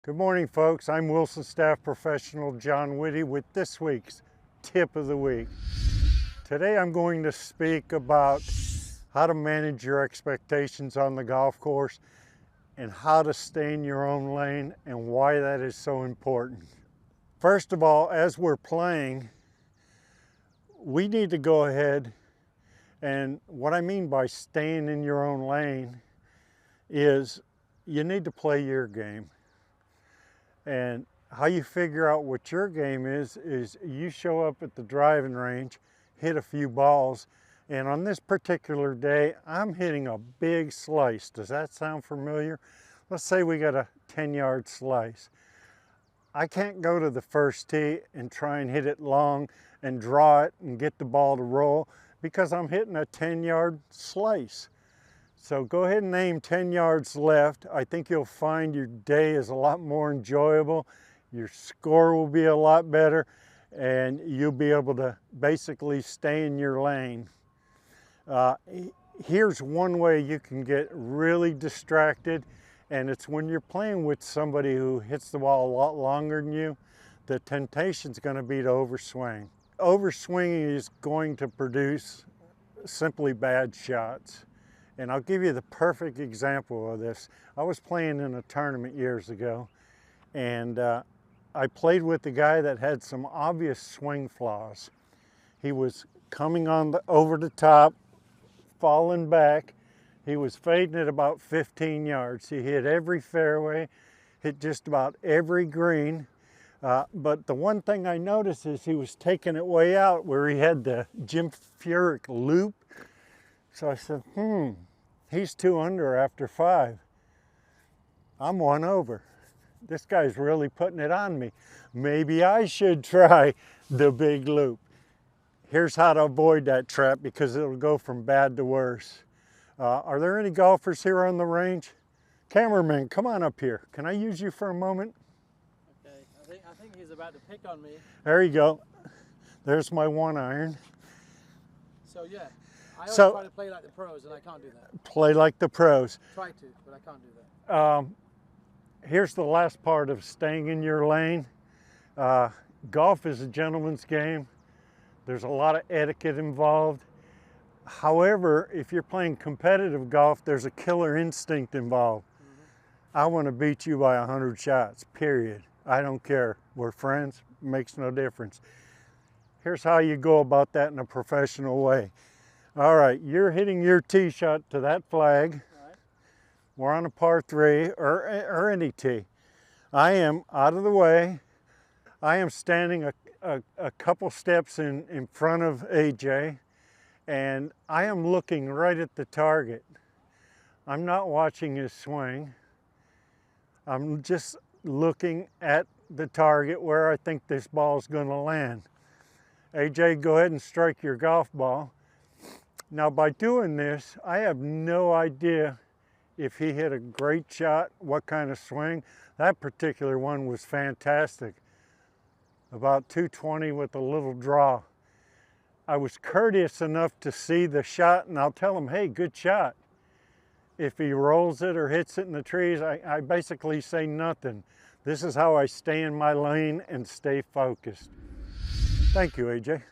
Good morning, folks. I'm Wilson Staff Professional John Whitty with this week's Tip of the Week. Today I'm going to speak about how to manage your expectations on the golf course and how to stay in your own lane and why that is so important. First of all, as we're playing, we need to go ahead, and what I mean by staying in your own lane is you need to play your game. And how you figure out what your game is you show up at the driving range, hit a few balls, and on this particular day, I'm hitting a big slice. Does that sound familiar? Let's say we got a 10-yard slice. I can't go to the first tee and try and hit it long and draw it and get the ball to roll because I'm hitting a 10-yard slice. So go ahead and aim 10 yards left. I think you'll find your day is a lot more enjoyable. Your score will be a lot better, and you'll be able to basically stay in your lane. Here's one way you can get really distracted, and it's when you're playing with somebody who hits the ball a lot longer than you, the temptation's going to be to overswing. Overswinging is going to produce simply bad shots. And I'll give you the perfect example of this. I was playing in a tournament years ago, and I played with a guy that had some obvious swing flaws. He was coming on over the top, falling back. He was fading at about 15 yards. He hit every fairway, hit just about every green. But the one thing I noticed is he was taking it way out where he had the Jim Furyk loop. So I said, he's 2 under after 5. I'm 1 over. This guy's really putting it on me. Maybe I should try the big loop. Here's how to avoid that trap because it'll go from bad to worse. Are there any golfers here on the range? Cameraman, come on up here. Can I use you for a moment? Okay, I think he's about to pick on me. There you go. There's my 1 iron. So yeah. I always try to play like the pros, and I can't do that. Play like the pros. Try to, but I can't do that. Here's the last part of staying in your lane. Golf is a gentleman's game. There's a lot of etiquette involved. However, if you're playing competitive golf, there's a killer instinct involved. I want to beat you by 100 shots, period. I don't care. We're friends, makes no difference. Here's how you go about that in a professional way. All right, you're hitting your tee shot to that flag. Right. We're on a par 3 or any tee. I am out of the way. I am standing a couple steps in front of AJ, and I am looking right at the target. I'm not watching his swing. I'm just looking at the target where I think this ball is going to land. AJ, go ahead and strike your golf ball. Now by doing this, I have no idea if he hit a great shot, what kind of swing. That particular one was fantastic. About 220 with a little draw. I was courteous enough to see the shot, and I'll tell him, hey, good shot. If he rolls it or hits it in the trees, I basically say nothing. This is how I stay in my lane and stay focused. Thank you, AJ.